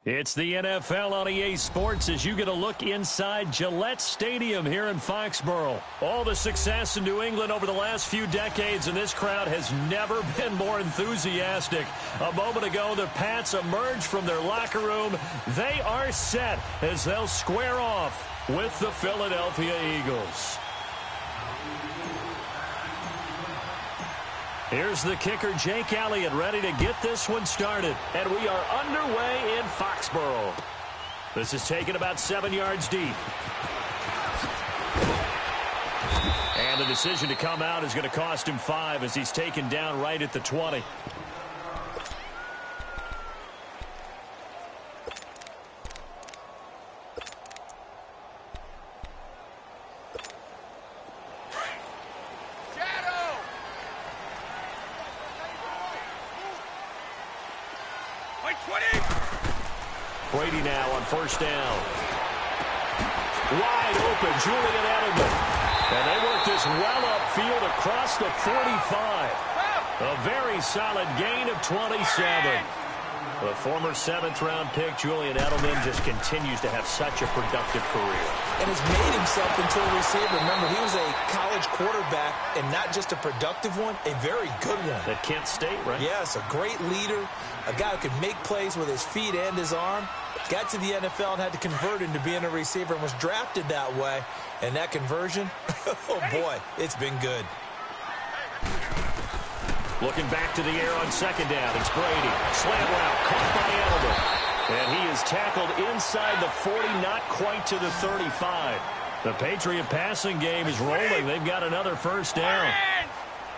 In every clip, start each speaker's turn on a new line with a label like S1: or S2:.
S1: It's the NFL on EA Sports as you get a look inside Gillette Stadium here in Foxborough. All the success in New England over the last few decades, and this crowd has never been more enthusiastic. A moment ago, the Pats emerged from their locker room. They are set as they'll square off with the Philadelphia Eagles. Here's the kicker, Jake Elliott, ready to get this one started. And we are underway in Foxborough. This is taken about 7 yards deep. And the decision to come out is going to cost him 5 as he's taken down right at the 20. Brady now on first down. Wide open, Julian Edelman. And they work this well upfield across the 45. A very solid gain of 27. The former 7th-round pick, Julian Edelman, just continues to have such a productive career.
S2: And has made himself into a receiver. Remember, he was a college quarterback, and not just a productive one, a very good one.
S1: At Kent State, right?
S2: Yes, a great leader, a guy who could make plays with his feet and his arm. Got to the NFL and had to convert into being a receiver and was drafted that way. And that conversion, oh boy, it's been good.
S1: Looking back to the air on second down, it's Brady. Slant route, caught by Edelman. And he is tackled inside the 40, not quite to the 35. The Patriot passing game is rolling. They've got another first down.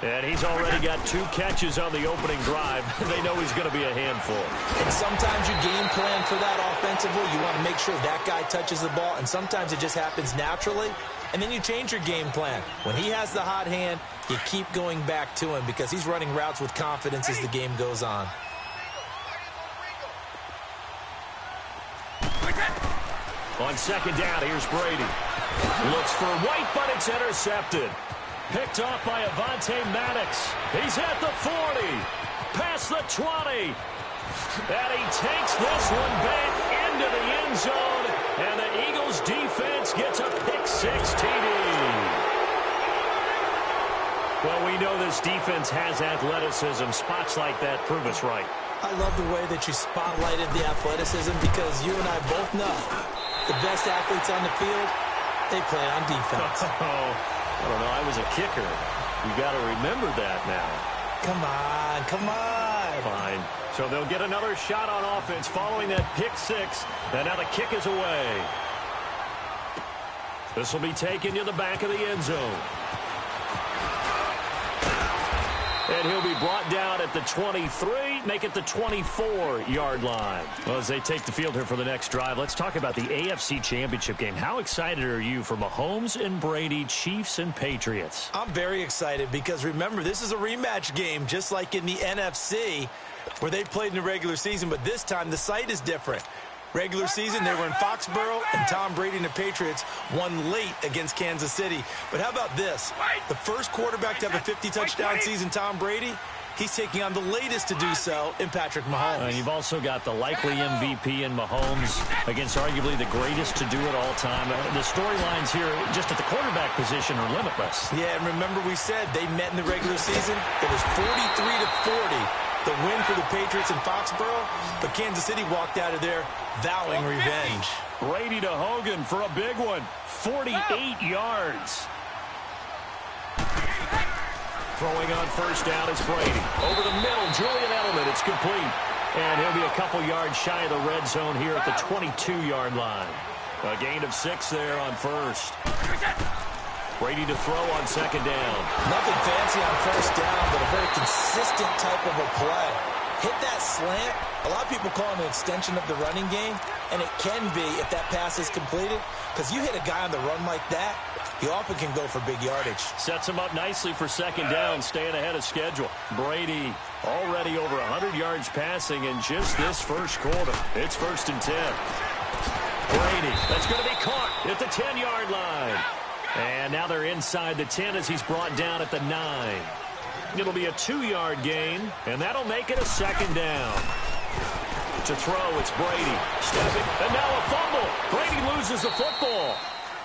S1: And he's already got 2 catches on the opening drive. They know he's going to be a handful.
S2: And sometimes you game plan for that offensively. You want to make sure that guy touches the ball. And sometimes it just happens naturally. And then you change your game plan. When he has the hot hand, you keep going back to him because he's running routes with confidence as the game goes on.
S1: On second down, here's Brady. Looks for White, but it's intercepted. Picked off by Avonte Maddox. He's at the 40. Past the 20. And he takes this one back into the end zone. And the Eagles defense gets a pick-6 TD. Well, we know this defense has athleticism. Spots like that prove us right.
S2: I love the way that you spotlighted the athleticism because you and I both know the best athletes on the field, they play on defense.
S1: I don't know. I was a kicker. You got to remember that now.
S2: Come on, come on.
S1: Fine. So they'll get another shot on offense following that pick-6. And now the kick is away. This will be taken to the back of the end zone. And he'll be brought down at the 23, make it the 24-yard line. Well, as they take the field here for the next drive, let's talk about the AFC Championship game. How excited are you for Mahomes and Brady, Chiefs and Patriots?
S2: I'm very excited because, remember, this is a rematch game, just like in the NFC, where they played in the regular season, but this time the site is different. Regular season, they were in Foxborough, and Tom Brady and the Patriots won late against Kansas City. But how about this? The first quarterback to have a 50-touchdown season, Tom Brady, he's taking on the latest to do so in Patrick Mahomes.
S1: And you've also got the likely MVP in Mahomes against arguably the greatest to do it all time. The storylines here just at the quarterback position are limitless.
S2: Yeah, and remember we said they met in the regular season. It was 43-40. The win for the Patriots in Foxborough, but Kansas City walked out of there vowing revenge.
S1: Brady to Hogan for a big one. 48 yards. Throwing on first down is Brady. Over the middle, Julian Edelman. It's complete. And he'll be a couple yards shy of the red zone here at the 22-yard line. A gain of 6 there on first. Brady to throw on second down.
S2: Nothing fancy on first down, but a very consistent type of a play. Hit that slant. A lot of people call it an extension of the running game, and it can be if that pass is completed, because you hit a guy on the run like that, he often can go for big yardage.
S1: Sets him up nicely for second down, staying ahead of schedule. Brady already over 100 yards passing in just this first quarter. It's 1st and 10. Brady, that's going to be caught at the 10-yard line. And now they're inside the 10 as he's brought down at the 9. It'll be a 2-yard gain, and that'll make it a second down. to throw. It's Brady. Stepping, and now a fumble. Brady loses the football.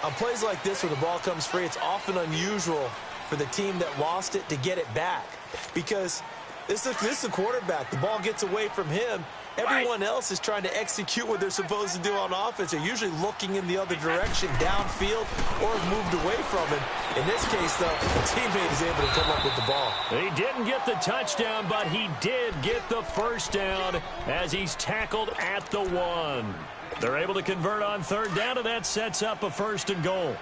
S2: On plays like this where the ball comes free, it's often unusual for the team that lost it to get it back. Because this is a quarterback. The ball gets away from him. Everyone else is trying to execute what they're supposed to do on offense. They're usually looking in the other direction, downfield, or have moved away from it. In this case, though, the teammate is able to come up with the ball.
S1: He didn't get the touchdown, but he did get the first down as he's tackled at the 1. They're able to convert on third down, and that sets up a 1st and goal.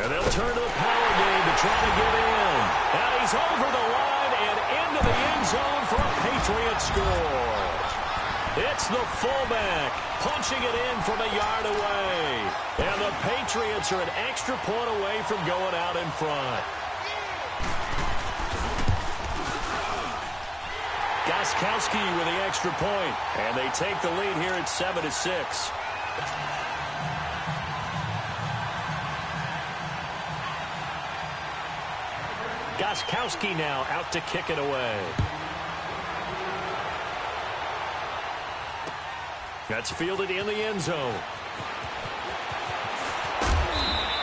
S1: And they'll turn to the power game to try to get in. And he's over the line and into the end zone for a Patriot score. It's the fullback punching it in from a yard away. And the Patriots are an extra point away from going out in front. Gostkowski with the extra point. And they take the lead here at 7-6. Gostkowski now out to kick it away. That's fielded in the end zone.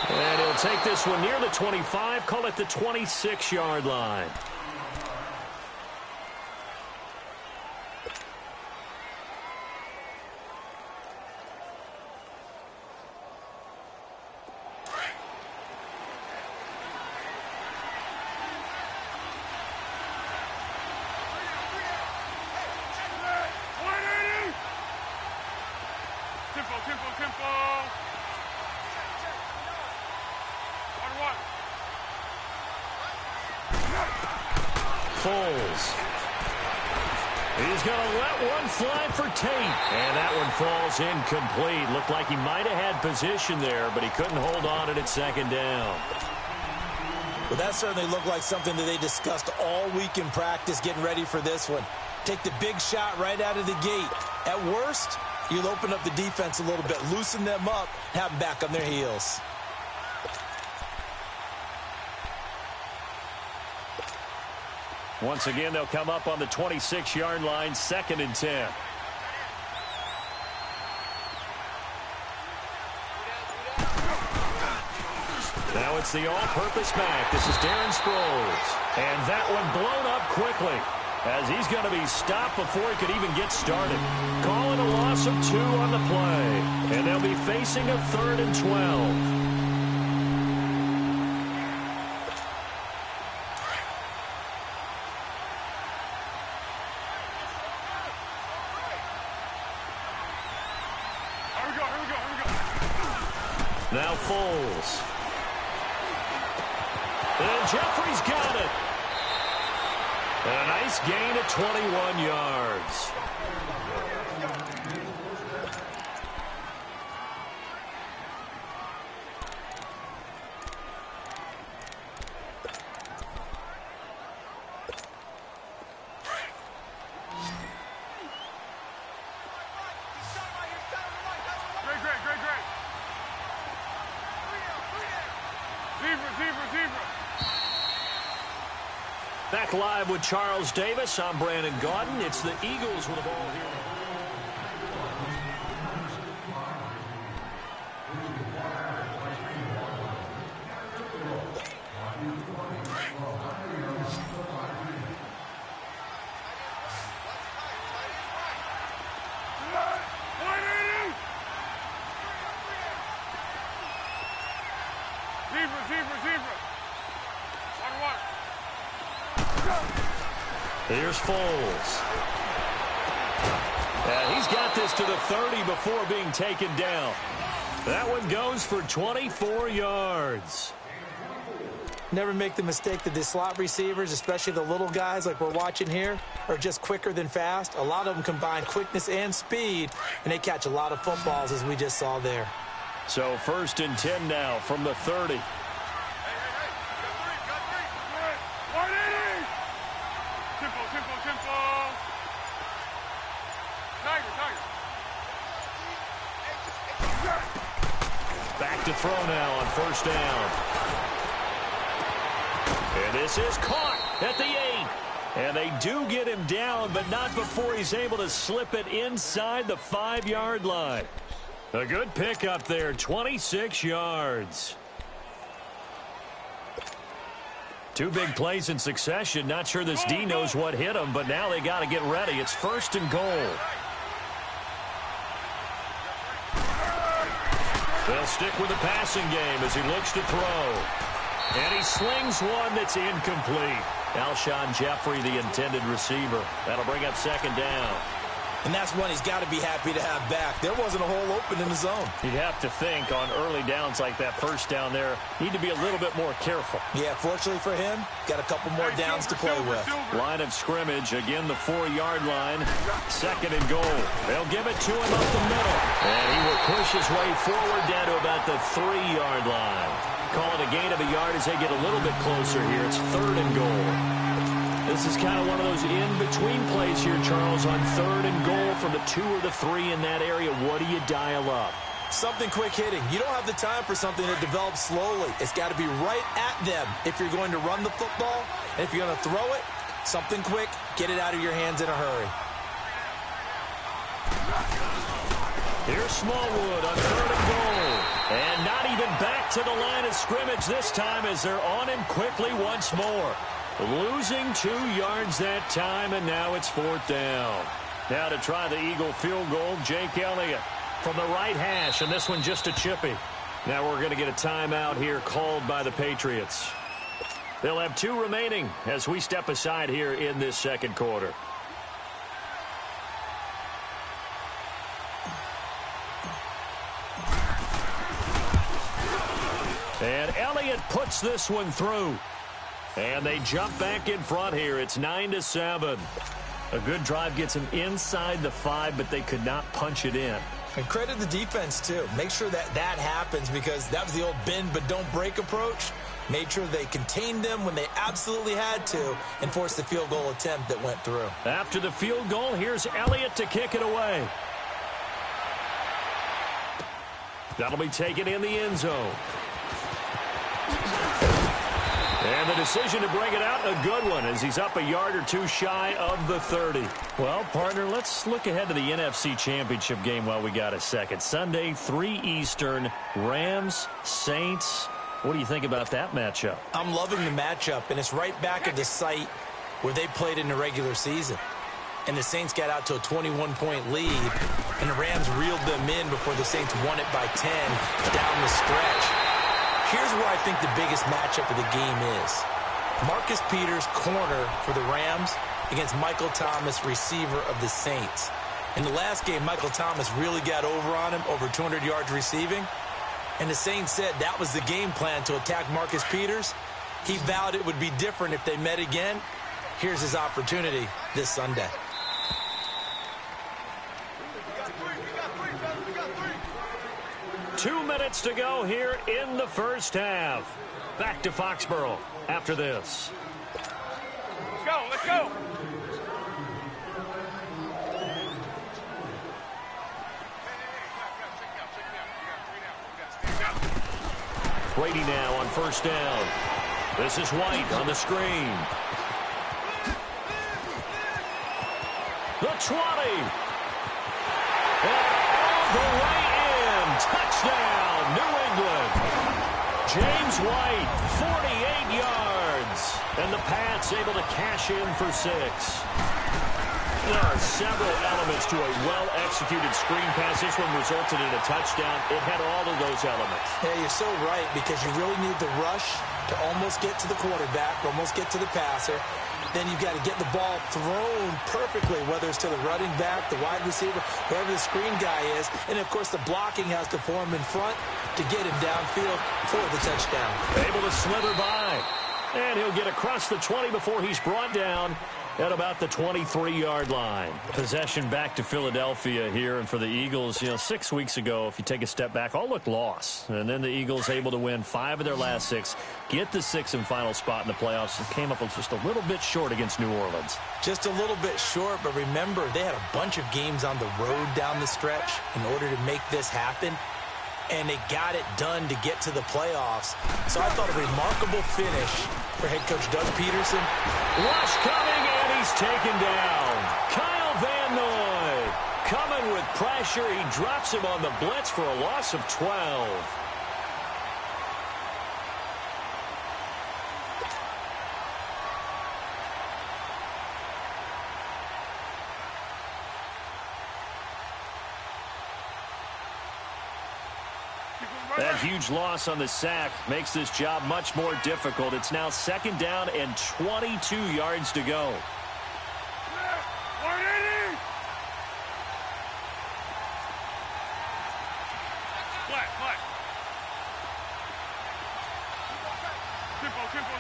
S1: And he'll take this one near the 25, call it the 26-yard line. Foles. He's going to let one fly for Tate. And that one falls incomplete. Looked like he might have had position there, but he couldn't hold on at second down.
S2: Well, that certainly looked like something that they discussed all week in practice getting ready for this one. Take the big shot right out of the gate. At worst, you'll open up the defense a little bit, loosen them up, have them back on their heels.
S1: Once again, they'll come up on the 26-yard line, 2nd and 10. Now it's the all-purpose back. This is Darren Sproles. And that one blown up quickly as he's going to be stopped before he could even get started. Calling a loss of 2 on the play. And they'll be facing a 3rd and 12. Now Foles. And Jeffrey's got it. And a nice gain of 21 yards. Back live with Charles Davis. I'm Brandon Gaudin. It's the Eagles with the ball here. Here's Foles. And he's got this to the 30 before being taken down. That one goes for 24 yards.
S2: Never make the mistake that the slot receivers, especially the little guys like we're watching here, are just quicker than fast. A lot of them combine quickness and speed, and they catch a lot of footballs, as we just saw there.
S1: So 1st and 10 now from the 30. throw now on first down. And this is caught at the 8. And they do get him down, but not before he's able to slip it inside the 5-yard line. A good pickup there, 26 yards. Two big plays in succession. Not sure this D knows what hit him, but now they got to get ready. It's first and goal. They'll stick with the passing game as he looks to throw. And he slings one that's incomplete. Alshon Jeffrey, the intended receiver. That'll bring up second down.
S2: And that's one he's got to be happy to have back. There wasn't a hole open in the zone.
S1: You'd have to think on early downs like that first down there, need to be a little bit more careful.
S2: Yeah, fortunately for him, got a couple more downs to play with.
S1: Line of scrimmage, again the 4-yard line. Second and goal. They'll give it to him up the middle. And he will push his way forward down to about the 3-yard line. Call it a gain of a yard as they get a little bit closer here. It's third and goal. This is kind of one of those in-between plays here, Charles, on third and goal from the 2 or the 3 in that area. What do you dial up?
S2: Something quick hitting. You don't have the time for something that develops slowly. It's got to be right at them if you're going to run the football. And if you're going to throw it, something quick, get it out of your hands in a hurry.
S1: Here's Smallwood on third and goal. And not even back to the line of scrimmage this time as they're on him quickly once more. Losing 2 yards that time, and now it's fourth down. Now to try the Eagle field goal, Jake Elliott from the right hash, and this one just a chippy. Now we're going to get a timeout here called by the Patriots. They'll have 2 remaining as we step aside here in this second quarter. And Elliott puts this one through. And they jump back in front here. It's 9-7. A good drive gets them inside the 5, but they could not punch it in.
S2: And credit the defense, too. Make sure that happens because that was the old bend but don't break approach. Made sure they contained them when they absolutely had to and forced the field goal attempt that went through.
S1: After the field goal, here's Elliott to kick it away. That'll be taken in the end zone. And the decision to bring it out, a good one, as he's up a yard or 2 shy of the 30. Well, partner, let's look ahead to the NFC Championship game while we got a second. Sunday, 3 Eastern, Rams, Saints. What do you think about that matchup?
S2: I'm loving the matchup, and it's right back at the site where they played in the regular season. And the Saints got out to a 21-point lead, and the Rams reeled them in before the Saints won it by 10 down the stretch. Here's where I think the biggest matchup of the game is. Marcus Peters, corner for the Rams, against Michael Thomas, receiver of the Saints. In the last game, Michael Thomas really got over on him, over 200 yards receiving. And the Saints said that was the game plan to attack Marcus Peters. He vowed it would be different if they met again. Here's his opportunity this Sunday.
S1: Two minutes to go here in the first half. Back to Foxborough after this.
S3: Let's go, let's go.
S1: Brady now on first down. This is White on the screen. The 20. And all the way in. Touchdown, New England. James White, 48 yards. And the Pats able to cash in for 6. There are several elements to a well-executed screen pass. This one resulted in a touchdown. It had all of those elements.
S2: Yeah, you're so right, because you really need the rush to almost get to the quarterback, almost get to the passer. Then you've got to get the ball thrown perfectly, whether it's to the running back, the wide receiver, wherever the screen guy is. And, of course, the blocking has to form in front to get him downfield for the touchdown.
S1: Able to slither by. And he'll get across the 20 before he's brought down at about the 23-yard line. Possession back to Philadelphia here. And for the Eagles, 6 weeks ago, if you take a step back, all looked lost. And then the Eagles able to win 5 of their last 6, get the 6th and final spot in the playoffs, and came up just a little bit short against New Orleans.
S2: Just a little bit short, but remember, they had a bunch of games on the road down the stretch in order to make this happen. and they got it done to get to the playoffs. So I thought a remarkable finish for head coach Doug Peterson.
S1: Rush coming, and he's taken down. Kyle Van Noy coming with pressure. He drops him on the blitz for a loss of 12. That huge loss on the sack makes this job much more difficult. It's now 2nd down and 22 yards to go.
S3: 180! Flat.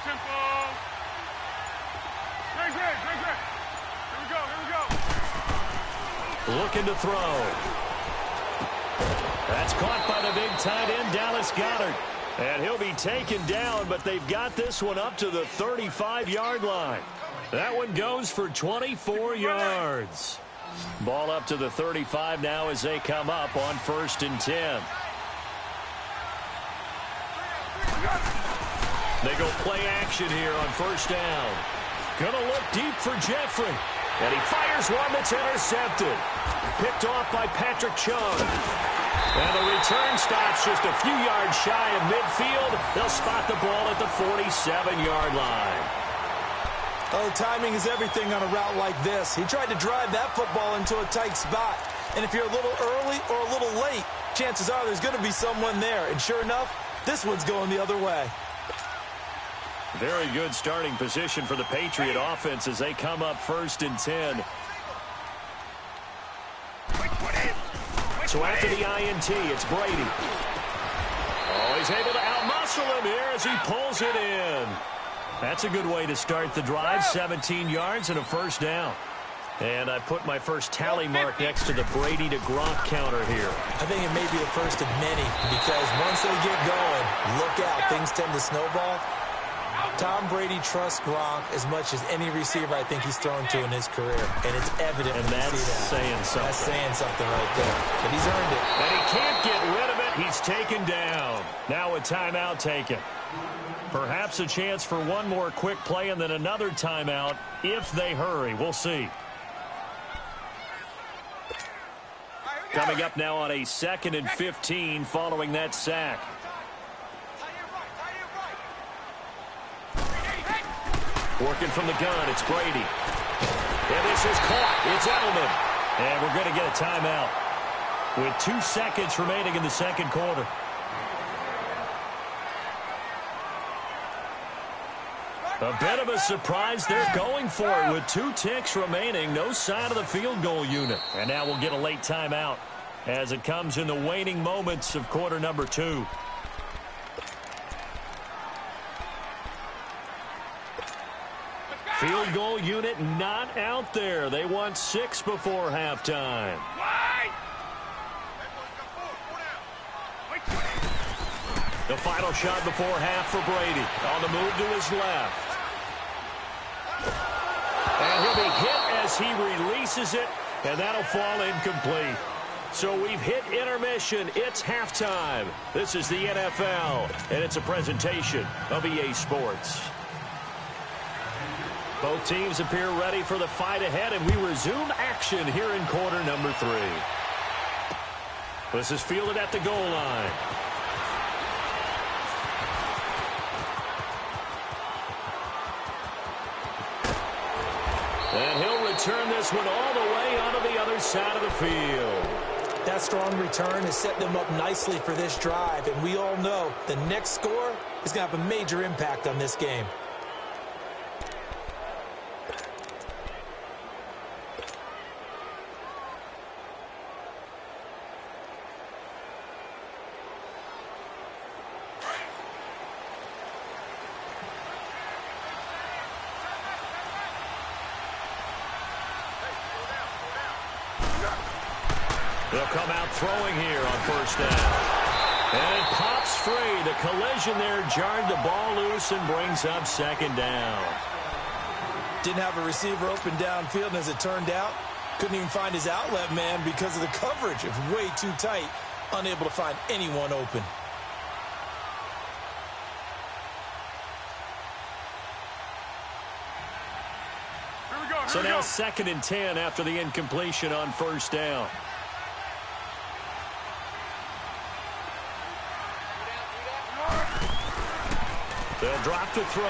S3: Tempo. Great. Here we go.
S1: Looking to throw. That's caught by the big tight end, Dallas Goedert. And he'll be taken down, but they've got this one up to the 35-yard line. That one goes for 24 yards. Ball up to the 35 now as they come up on 1st and 10. They go play action here on 1st down. Gonna look deep for Jeffrey. And he fires one that's intercepted. Picked off by Patrick Chung. And the return stops just a few yards shy of midfield. They'll spot the ball at the 47-yard line.
S2: Oh, timing is everything on a route like this. He tried to drive that football into a tight spot. And if you're a little early or a little late, chances are there's going to be someone there. And sure enough, this one's going the other way.
S1: Very good starting position for the Patriot offense as they come up 1st and 10. So after the INT, it's Brady. Oh, he's able to outmuscle him here as he pulls it in. That's a good way to start the drive. 17 yards and a 1st down. And I put my first tally mark next to the Brady to Gronk counter here.
S2: I think it may be the first of many because once they get going, look out, things tend to snowball. Tom Brady trusts Gronk as much as any receiver I think he's thrown to in his career. And it's evident
S1: and
S2: when
S1: that's
S2: you see that.
S1: saying something.
S2: That's saying something right there. But he's earned it.
S1: And he can't get rid of it. He's taken down. Now a timeout taken. Perhaps a chance for one more quick play and then another timeout if they hurry. We'll see. Coming up now on a 2nd and 15 following that sack. Working from the gun, it's Brady. And this is caught. It's Edelman. And we're going to get a timeout with 2 seconds remaining in the 2nd quarter. A bit of a surprise. They're going for it with 2 ticks remaining. No sign of the field goal unit. And now we'll get a late timeout as it comes in the waning moments of quarter number 2. Field goal unit not out there. They want 6 before halftime. The final shot before half for Brady. On the move to his left. And he'll be hit as he releases it, and that'll fall incomplete. So we've hit intermission. It's halftime. This is the NFL, and it's a presentation of EA Sports. Both teams appear ready for the fight ahead, and we resume action here in quarter number 3. This is fielded at the goal line. And he'll return this one all the way onto the other side of the field.
S2: That strong return has set them up nicely for this drive, and we all know the next score is going to have a major impact on this game.
S1: They'll come out throwing here on 1st down. And it pops free. The collision there jarred the ball loose and brings up 2nd down.
S2: Didn't have a receiver open downfield, and as it turned out, couldn't even find his outlet man because of the coverage. It was way too tight. unable to find anyone open.
S1: So now 2nd and 10 after the incompletion on first down. They'll drop to throw.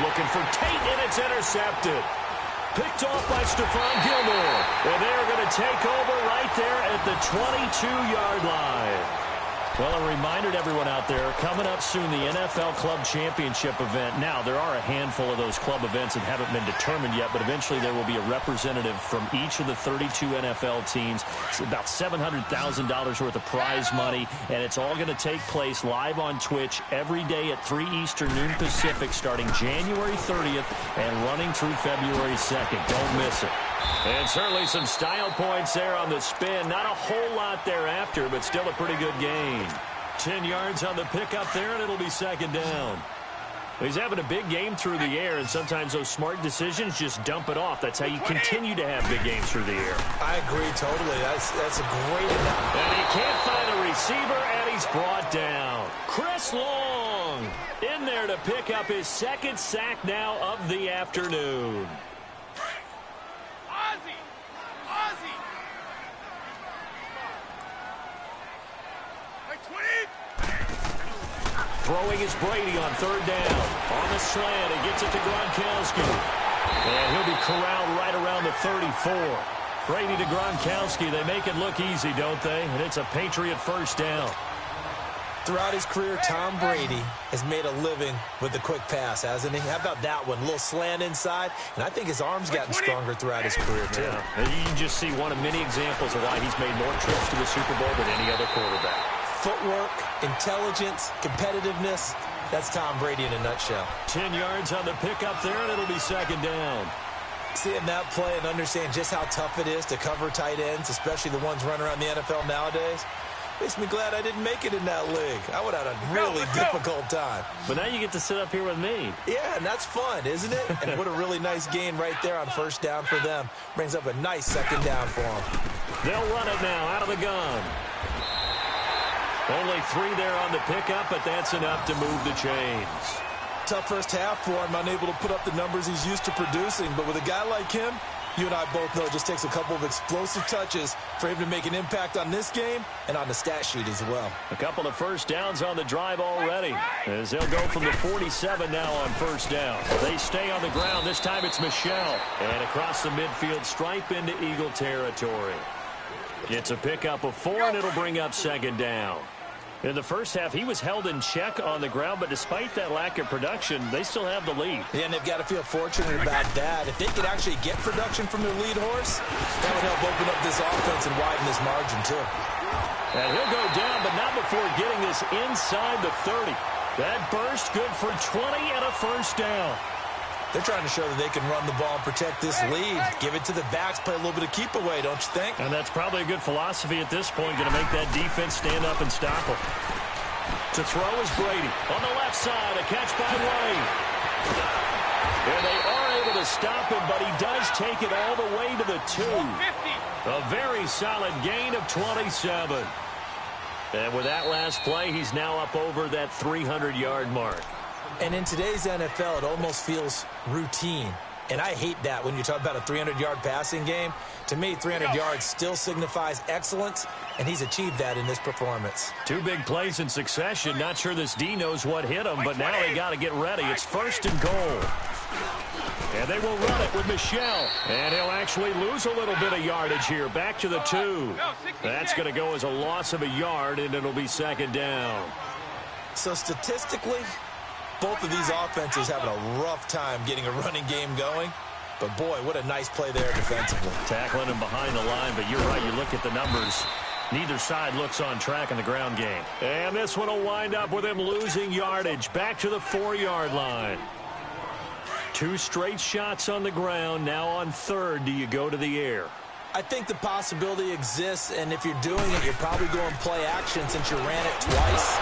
S1: Looking for Tate, and it's intercepted. Picked off by Stephon Gilmore. And they're going to take over right there at the 22-yard line. Well, a reminder to everyone out there, coming up soon, the NFL Club Championship event. Now, there are a handful of those club events that haven't been determined yet, but eventually there will be a representative from each of the 32 NFL teams. It's about $700,000 worth of prize money, and it's all going to take place live on Twitch every day at 3 Eastern, noon Pacific, starting January 30th and running through February 2nd. Don't miss it. And certainly some style points there on the spin. Not a whole lot thereafter, but still a pretty good gain. 10 yards on the pickup there, and it'll be 2nd down. He's having a big game through the air, and sometimes those smart decisions just dump it off. That's how you continue to have big games through the air.
S2: I agree totally. That's a great analogy.
S1: And he can't find a receiver, and he's brought down. Chris Long in there to pick up his 2nd sack now of the afternoon. Throwing is Brady on 3rd down. On the slant, he gets it to Gronkowski. And he'll be corralled right around the 34. Brady to Gronkowski. They make it look easy, don't they? And it's a Patriot 1st down.
S2: Throughout his career, Tom Brady has made a living with the quick pass, hasn't he? How about that one? A little slant inside, and I think his arm's gotten stronger throughout his career, too.
S1: Yeah. And you can just see one of many examples of why he's made more trips to the Super Bowl than any other quarterback.
S2: Footwork, intelligence, competitiveness, that's Tom Brady in a nutshell.
S1: 10 yards on the pickup there, and it'll be 2nd down.
S2: Seeing that play and understand just how tough it is to cover tight ends, especially the ones running around the NFL nowadays, makes me glad I didn't make it in that league. I would have had a really difficult time.
S1: But now you get to sit up here with me.
S2: Yeah, and that's fun, isn't it? And what a really nice gain right there on 1st down for them. Brings up a nice 2nd down for them.
S1: They'll run it now out of the gun. Only 3 there on the pickup, but that's enough to move the chains.
S2: Tough first half for him, unable to put up the numbers he's used to producing. But with a guy like him, you and I both know it just takes a couple of explosive touches for him to make an impact on this game and on the stat sheet as well.
S1: A couple of 1st downs on the drive already, as they'll go from the 47 now on 1st down. They stay on the ground. This time it's Michel. And across the midfield stripe into Eagle territory. It's a pickup of 4, and it'll bring up 2nd down. In the first half, he was held in check on the ground, but despite that lack of production, they still have the lead.
S2: Yeah, and they've got to feel fortunate about that. If they could actually get production from their lead horse, that would help open up this offense and widen this margin, too.
S1: And he'll go down, but not before getting this inside the 30. That burst good for 20 and a 1st down.
S2: They're trying to show that they can run the ball and protect this lead. Give it to the backs, play a little bit of keep away, don't you think?
S1: And that's probably a good philosophy at this point, going to make that defense stand up and stop them. To throw is Brady. On the left side, a catch by White. And they are able to stop him, but he does take it all the way to the 2. A very solid gain of 27. And with that last play, he's now up over that 300-yard mark.
S2: And in today's NFL, it almost feels routine. And I hate that when you talk about a 300-yard passing game. To me, 300 yards still signifies excellence, and he's achieved that in this performance.
S1: 2 big plays in succession. Not sure this D knows what hit him, but now they got to get ready. It's 1st and goal. And they will run it with Michel. And he'll actually lose a little bit of yardage here. Back to the 2. That's going to go as a loss of a yard, and it'll be 2nd down.
S2: So statistically, both of these offenses having a rough time getting a running game going. But, boy, what a nice play there defensively.
S1: Tackling him behind the line, but you're right. You look at the numbers. Neither side looks on track in the ground game. And this one will wind up with him losing yardage. Back to the 4-yard line. 2 straight shots on the ground. Now on 3rd, do you go to the air?
S2: I think the possibility exists, and if you're doing it, you're probably going play action since you ran it twice.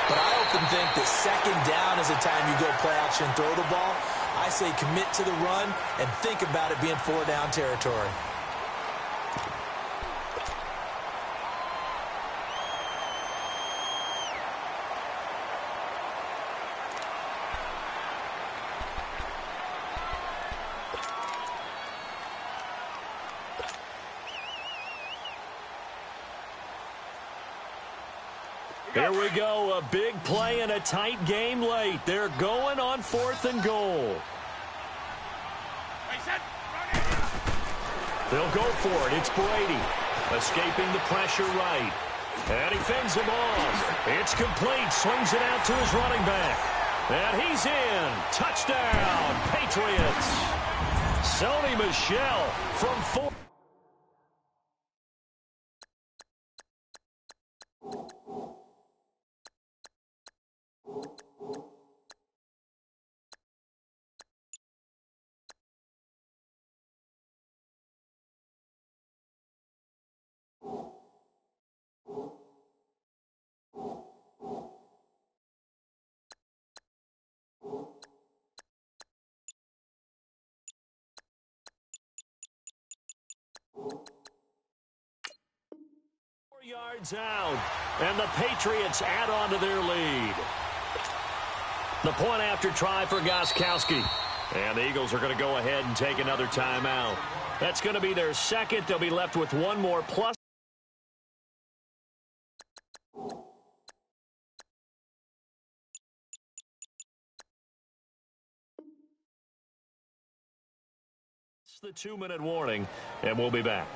S2: But I often think that 2nd down is the time you go play action and throw the ball. I say commit to the run and think about it being 4-down territory.
S1: Here we go, a big play and a tight game late. They're going on 4th and goal. They'll go for it. It's Brady, escaping the pressure right. And he fends him off. It's complete. Swings it out to his running back. And he's in. Touchdown, Patriots. Sony Michel from 4. Yards out, and the Patriots add on to their lead. The point after try for Gostkowski. And the Eagles are going to go ahead and take another timeout. That's going to be their second. They'll be left with one more plus. It's the 2-minute warning, and we'll be back.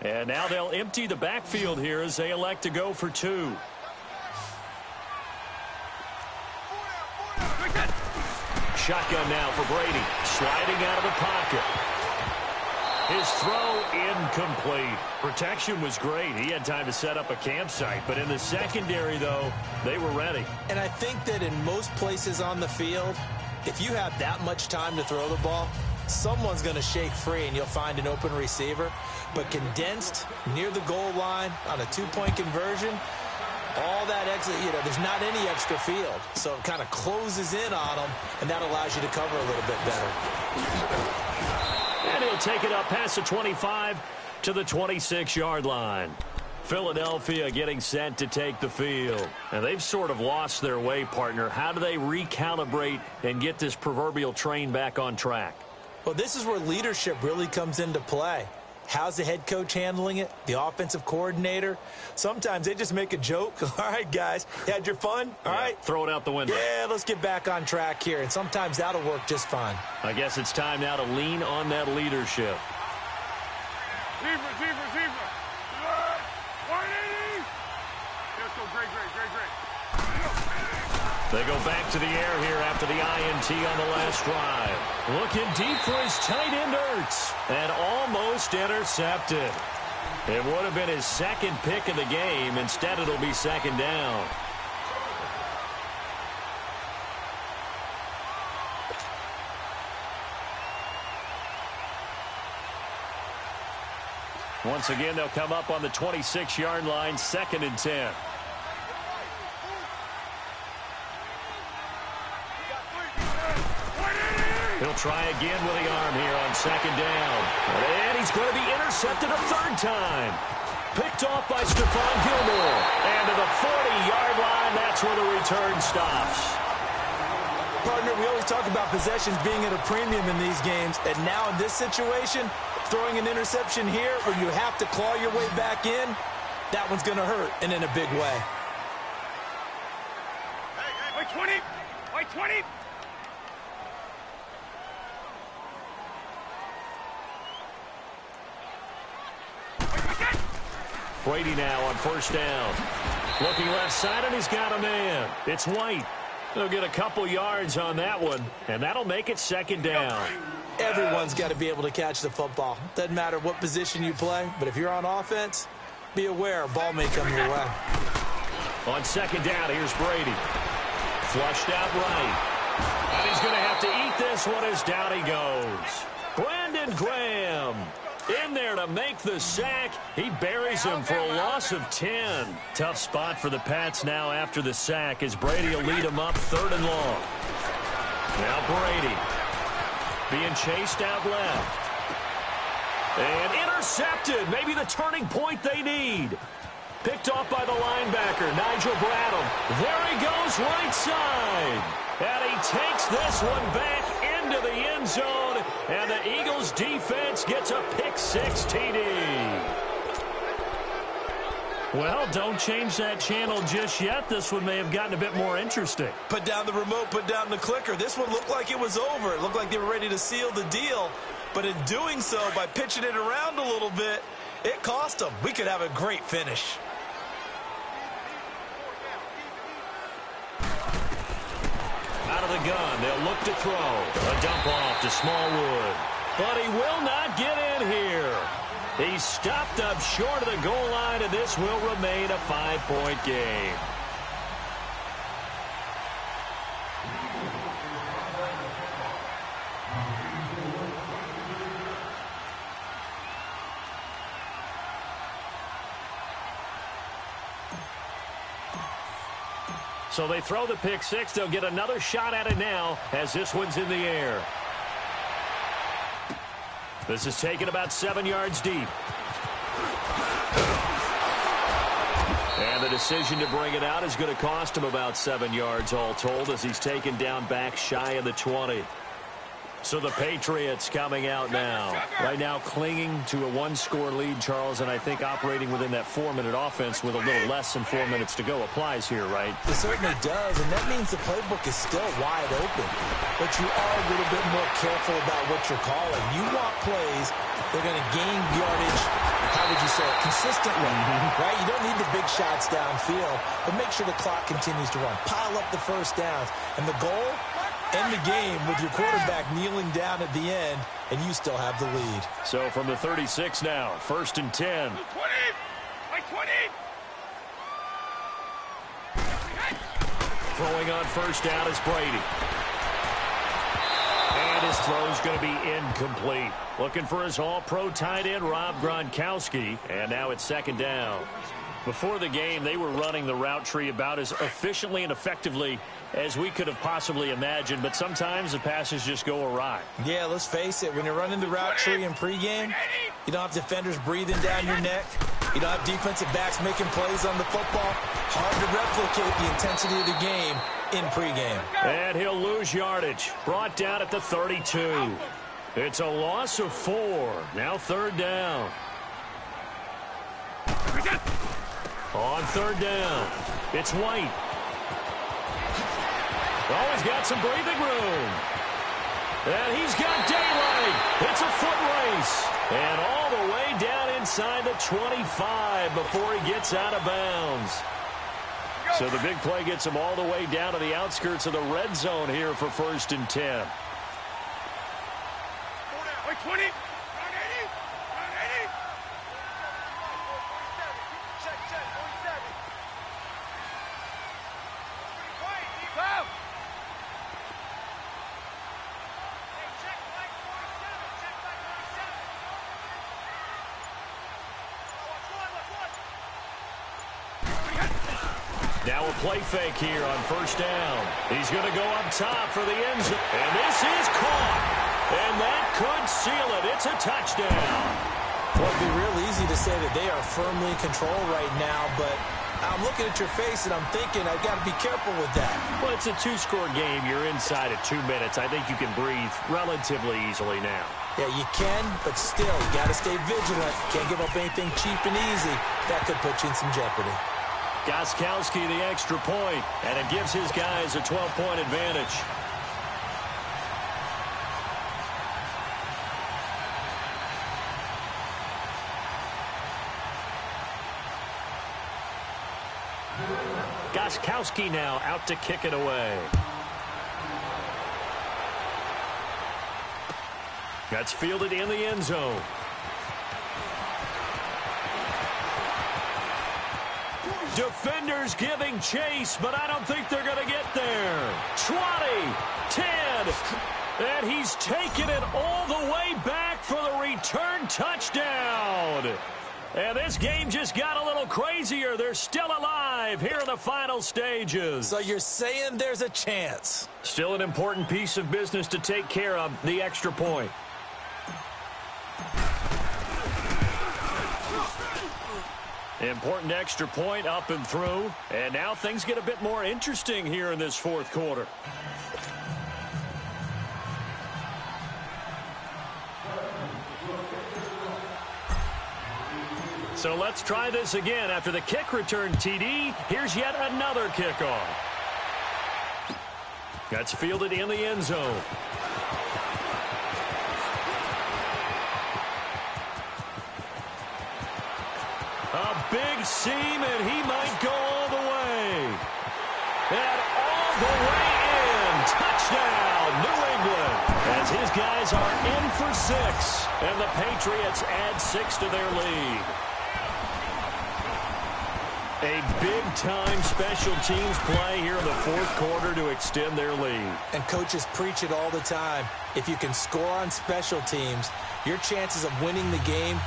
S1: And now they'll empty the backfield here as they elect to go for 2. Shotgun now for Brady. Sliding out of the pocket. His throw incomplete. Protection was great. He had time to set up a campsite. But in the secondary, though, they were ready.
S2: And I think that in most places on the field, if you have that much time to throw the ball, someone's going to shake free and you'll find an open receiver. But condensed near the goal line on a 2-point conversion, all that extra, there's not any extra field. So it kind of closes in on them, and that allows you to cover a little bit better.
S1: And he'll take it up past the 25 to the 26-yard line. Philadelphia getting set to take the field. And they've sort of lost their way, partner. How do they recalibrate and get this proverbial train back on track?
S2: Well, this is where leadership really comes into play. How's the head coach handling it? The offensive coordinator? Sometimes they just make a joke. All right, guys, had your fun? All right.
S1: Throw it out the window.
S2: Yeah, let's get back on track here. And sometimes that'll work just fine.
S1: I guess it's time now to lean on that leadership.
S3: Receiver. 180. Let's go, great.
S1: They go back to the air here after the INT on the last drive. Looking deep for his tight end, Ertz. And almost intercepted. It would have been his second pick of the game. Instead, it'll be second down. Once again, they'll come up on the 26-yard line, 2nd and 10. He'll try again with the arm here on 2nd down. And he's going to be intercepted a 3rd time. Picked off by Stephon Gilmore. And to the 40-yard line, that's where the return stops.
S2: Partner, we always talk about possessions being at a premium in these games. And now in this situation, throwing an interception here where you have to claw your way back in, that one's going to hurt, and in a big way.
S3: Wait, 20.
S1: Brady now on 1st down. Looking left side, and he's got a man. It's White. They'll get a couple yards on that one, and that'll make it 2nd down.
S2: Everyone's got to be able to catch the football. Doesn't matter what position you play, but if you're on offense, be aware a ball may come your way.
S1: On 2nd down, here's Brady. Flushed out right. And he's going to have to eat this one as down he goes. Brandon Graham in there to make the sack. He buries him for a loss of 10. Tough spot for the Pats now after the sack as Brady will lead him up 3rd and long. Now Brady being chased out left. And intercepted. Maybe the turning point they need. Picked off by the linebacker, Nigel Bradham. There he goes, right side. And he takes this one back into the end zone. And the Eagles defense gets a pick-6 TD. Well, don't change that channel just yet. This one may have gotten a bit more interesting.
S2: Put down the remote, put down the clicker. This one looked like it was over. It looked like they were ready to seal the deal. But in doing so, by pitching it around a little bit, it cost them. We could have a great finish.
S1: Out of the gun, they'll look to throw. A dump off to Smallwood. But he will not get in here. He's stopped up short of the goal line, and this will remain a 5-point game. So they throw the pick-6. They'll get another shot at it now as this one's in the air. This is taken about 7 yards deep. And the decision to bring it out is going to cost him about 7 yards all told as he's taken down back shy of the 20. So the Patriots coming out now. Right now clinging to a one-score lead, Charles, and I think operating within that 4-minute offense with a little less than 4 minutes to go applies here, right?
S2: It certainly does, and that means the playbook is still wide open. But you are a little bit more careful about what you're calling. You want plays that are going to gain yardage, how would you say it, consistently, right? You don't need the big shots downfield, but make sure the clock continues to run. Pile up the first downs, and the goal, end the game with your quarterback kneeling down at the end, and you still have the lead.
S1: So from the 36 now, 1st and 10.
S3: 20! Like 20!
S1: Throwing on first down is Brady. And his throw's going to be incomplete. Looking for his all-pro tight end, Rob Gronkowski. And now it's 2nd down. Before the game, they were running the route tree about as efficiently and effectively as we could have possibly imagined, but sometimes the passes just go awry.
S2: Yeah, let's face it, when you're running the route tree in pregame, you don't have defenders breathing down your neck. You don't have defensive backs making plays on the football. Hard to replicate the intensity of the game in pregame.
S1: And he'll lose yardage. Brought down at the 32. It's a loss of 4. Now 3rd down. On 3rd down, it's White. Oh, he's got some breathing room. And he's got daylight. It's a foot race. And all the way down inside the 25 before he gets out of bounds. So the big play gets him all the way down to the outskirts of the red zone here for 1st and 10.
S3: 20!
S1: Now a play fake here on 1st down. He's going to go up top for the end zone. And this is caught. And that could seal it. It's a touchdown.
S2: Well, it'd be real easy to say that they are firmly in control right now, but I'm looking at your face and I'm thinking I've got to be careful with that.
S1: Well, it's a 2-score game. You're inside at 2 minutes. I think you can breathe relatively easily now.
S2: Yeah, you can, but still, you got to stay vigilant. Can't give up anything cheap and easy. That could put you in some jeopardy.
S1: Gostkowski the extra point, and it gives his guys a 12-point advantage. Gostkowski now out to kick it away. That's fielded in the end zone. Defenders giving chase, but I don't think they're going to get there. 20, 10, and he's taken it all the way back for the return touchdown. And this game just got a little crazier. They're still alive here in the final stages.
S2: So you're saying there's a chance?
S1: Still an important piece of business to take care of, the extra point. Important extra point up and through. And now things get a bit more interesting here in this fourth quarter. So let's try this again. After the kick return TD, here's yet another kickoff. That's fielded in the end zone. A big seam, and he might go all the way. And all the way in. Touchdown, New England. As his guys are in for 6. And the Patriots add 6 to their lead. A big-time special teams play here in the fourth quarter to extend their lead.
S2: And coaches preach it all the time. If you can score on special teams, your chances of winning the game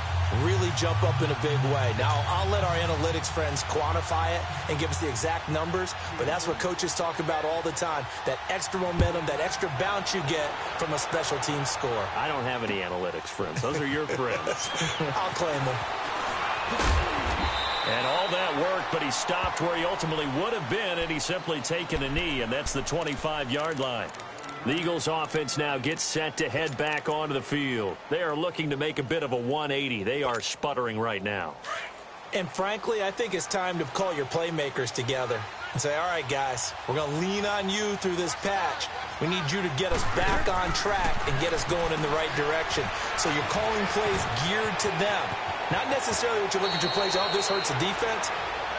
S2: really jump up in a big way. Now, I'll let our analytics friends quantify it and give us the exact numbers, but that's what coaches talk about all the time, that extra momentum, that extra bounce you get from a special team score.
S1: I don't have any analytics friends. Those are your friends.
S2: I'll claim them.
S1: And all that work, but he stopped where he ultimately would have been, and he's simply taken a knee, and that's the 25-yard line. The Eagles offense now gets set to head back onto the field. They are looking to make a bit of a 180. They are sputtering right now.
S2: And frankly, I think it's time to call your playmakers together and say, all right, guys, we're going to lean on you through this patch. We need you to get us back on track and get us going in the right direction. So you're calling plays geared to them. Not necessarily what you're looking to plays, oh, this hurts the defense.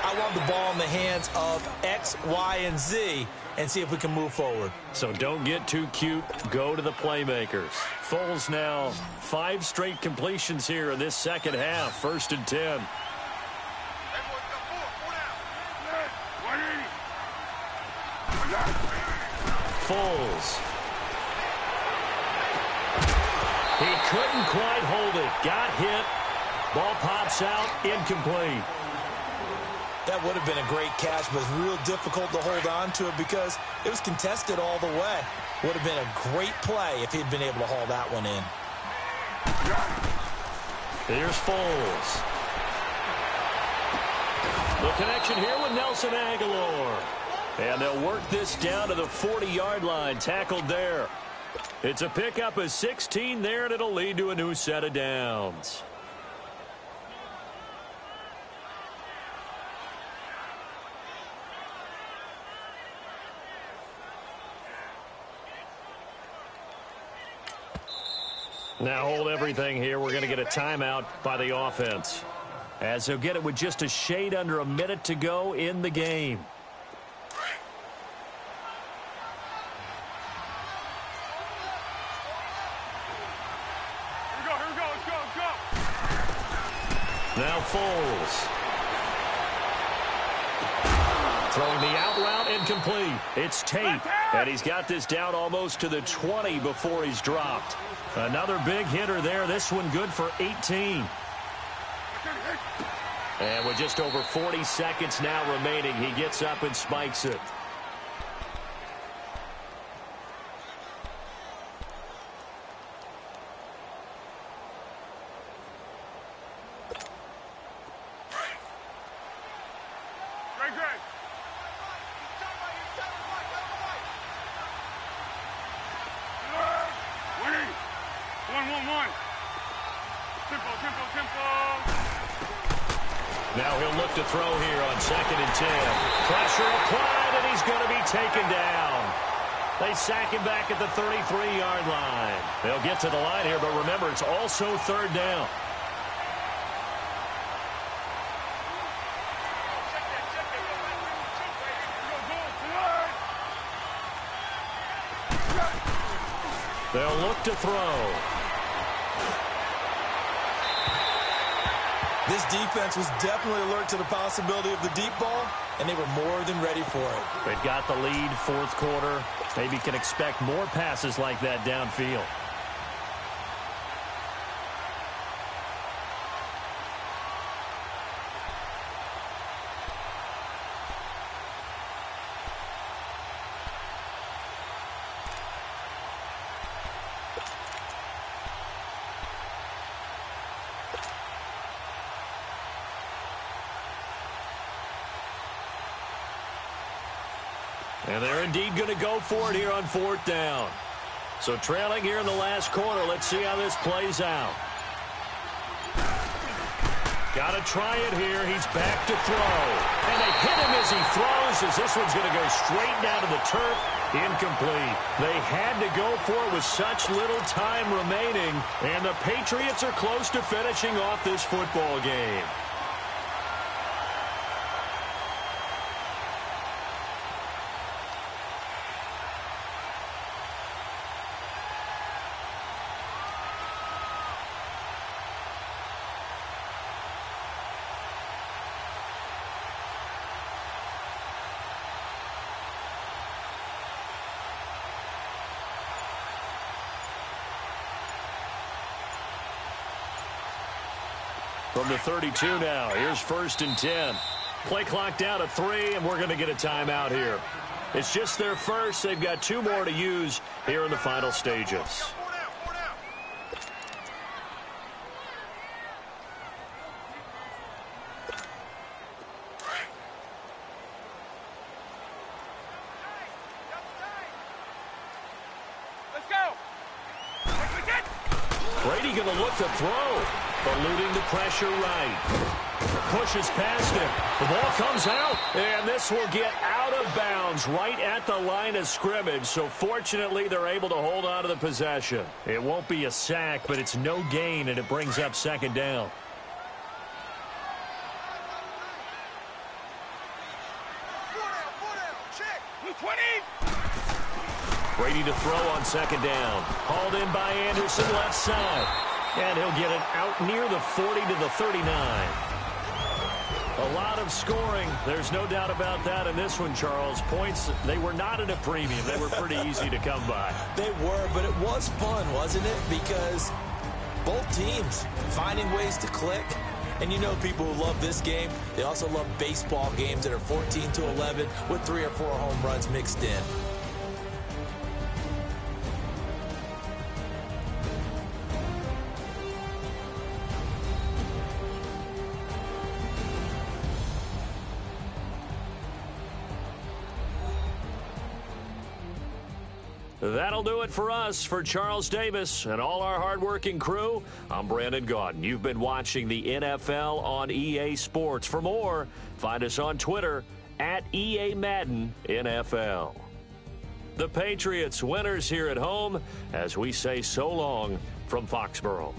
S2: I want the ball in the hands of X, Y, and Z and see if we can move forward.
S1: So don't get too cute. Go to the playmakers. Foles now 5 straight completions here in this second half. 1st and 10. Foles. He couldn't quite hold it. Got hit. Ball pops out. Incomplete.
S2: That would have been a great catch, but it's real difficult to hold on to it because it was contested all the way. Would have been a great play if he'd been able to haul that one in.
S1: Here's Foles. The connection here with Nelson Aguilar. And they'll work this down to the 40-yard line. Tackled there. It's a pickup of 16 there, and it'll lead to a new set of downs. Now hold everything here. We're going to get a timeout by the offense, as they'll get it with just a shade under a minute to go in the game.
S3: Here we go, let's go.
S1: Now Foles. Throwing the out route, incomplete. It's Tate, and he's got this down almost to the 20 before he's dropped. Another big hitter there. This one good for 18. And with just over 40 seconds now remaining, he gets up and spikes it. Now he'll look to throw here on 2nd and 10. Pressure applied, and he's going to be taken down. They sack him back at the 33-yard line. They'll get to the line here, but remember, it's also 3rd down. They'll look to throw.
S2: This defense was definitely alert to the possibility of the deep ball, and they were more than ready for it.
S1: They've got the lead, 4th quarter. Maybe can expect more passes like that downfield. And they're indeed going to go for it here on 4th down. So trailing here in the last quarter. Let's see how this plays out. Got to try it here. He's back to throw. And they hit him as he throws, as this one's going to go straight down to the turf. Incomplete. They had to go for it with such little time remaining. And the Patriots are close to finishing off this football game. From the 32 now, here's 1st and 10. Play clock down to 3, and we're going to get a timeout here. It's just their first. They've got 2 more to use here in the final stages.
S3: Let's go.
S1: Brady going to look to throw. Eluding the pressure right. Pushes past him. The ball comes out, and this will get out of bounds right at the line of scrimmage. So fortunately, they're able to hold on to the possession. It won't be a sack, but it's no gain, and it brings up 2nd down.
S3: Check. 20.
S1: Brady to throw on 2nd down. Hauled in by Anderson, left side. And he'll get it out near the 40 to the 39. A lot of scoring. There's no doubt about that in this one, Charles. Points, they were not at a premium. They were pretty easy to come by.
S2: They were, but it was fun, wasn't it? Because both teams finding ways to click. And you know people who love this game, they also love baseball games that are 14-11 with 3 or 4 home runs mixed in.
S1: That'll do it for us. For Charles Davis and all our hardworking crew, I'm Brandon Gaudin. You've been watching the NFL on EA Sports. For more, find us on Twitter at EA Madden NFL. The Patriots winners here at home as we say so long from Foxborough.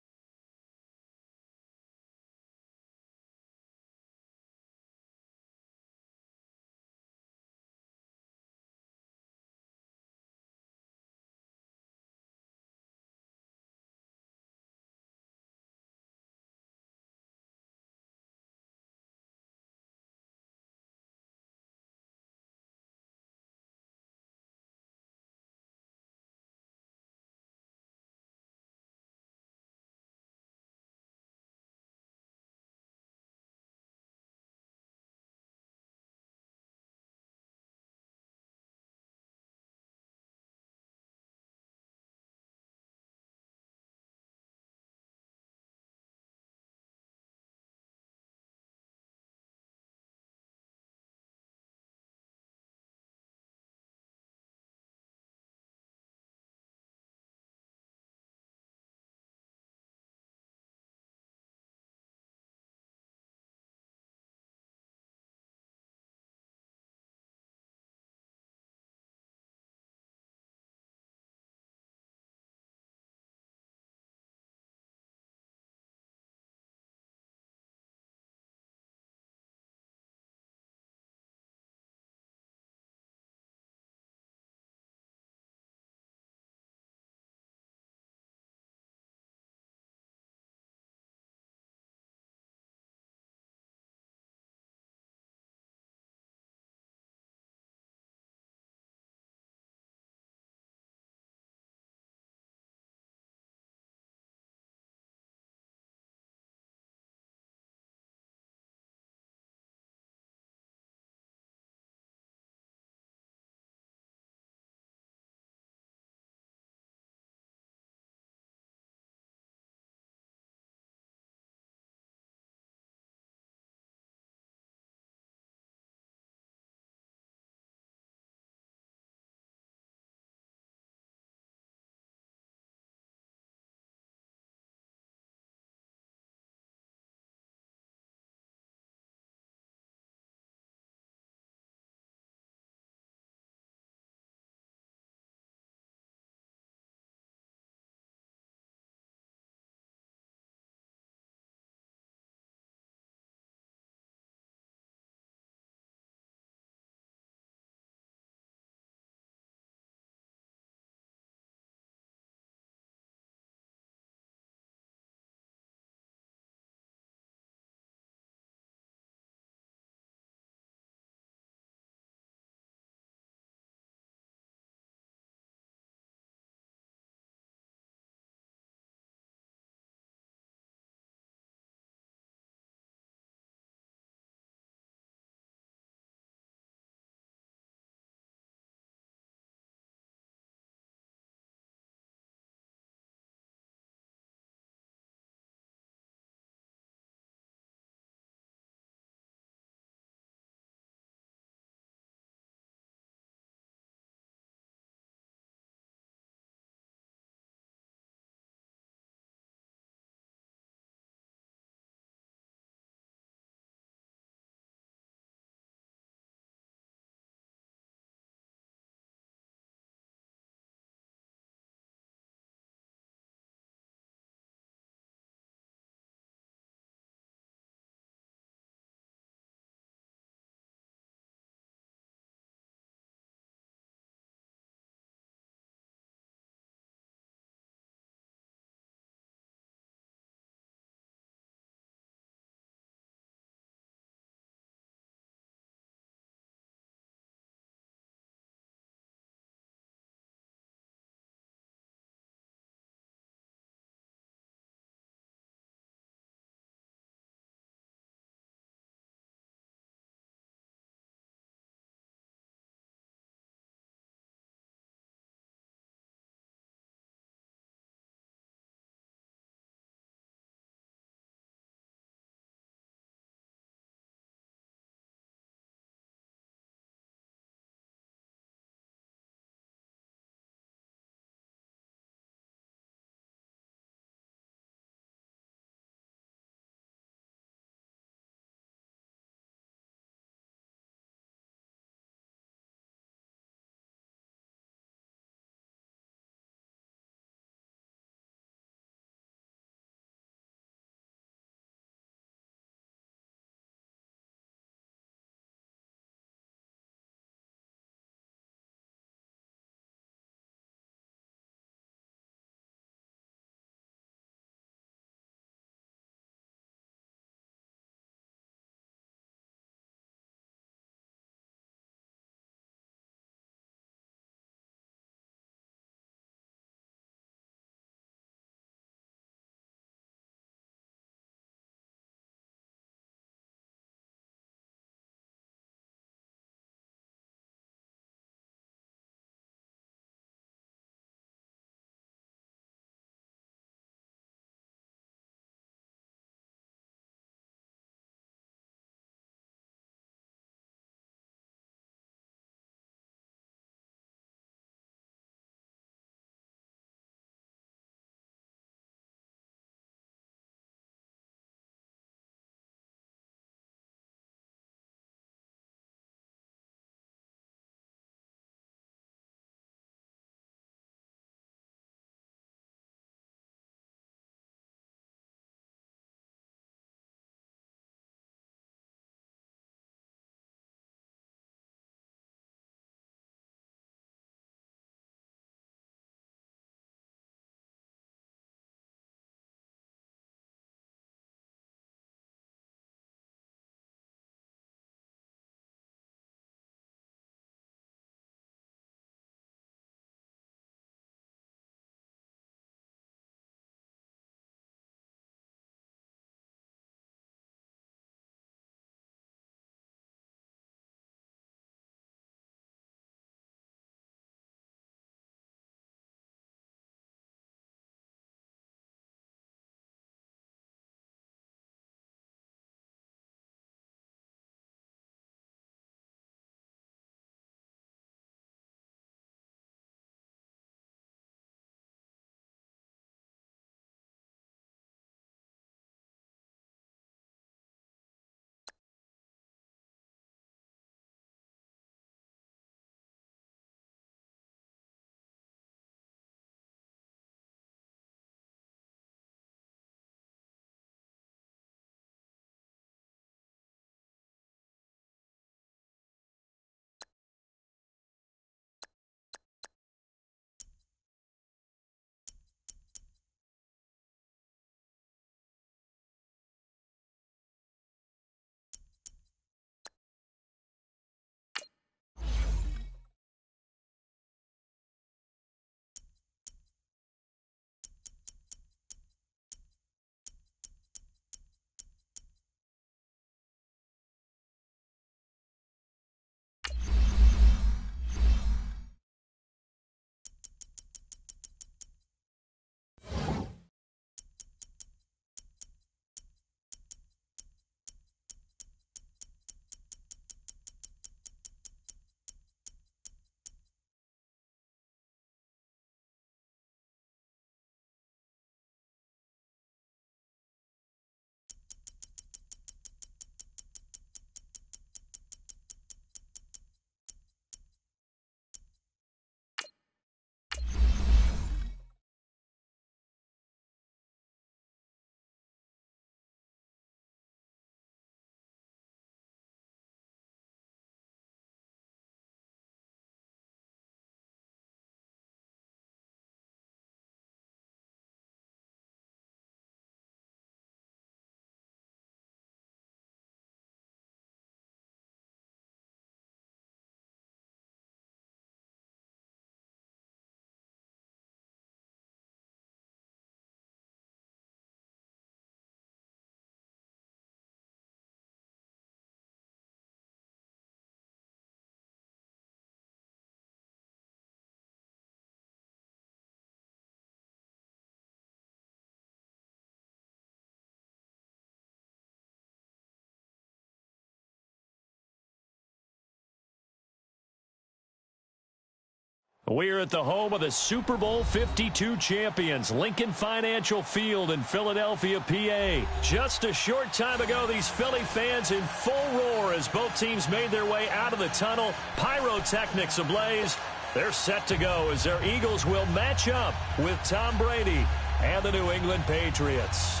S1: We're at the home of the Super Bowl 52 champions, Lincoln Financial Field in Philadelphia, PA. Just a short time ago, these Philly fans in full roar as both teams made their way out of the tunnel. Pyrotechnics ablaze. They're set to go as their Eagles will match up with Tom Brady and the New England Patriots.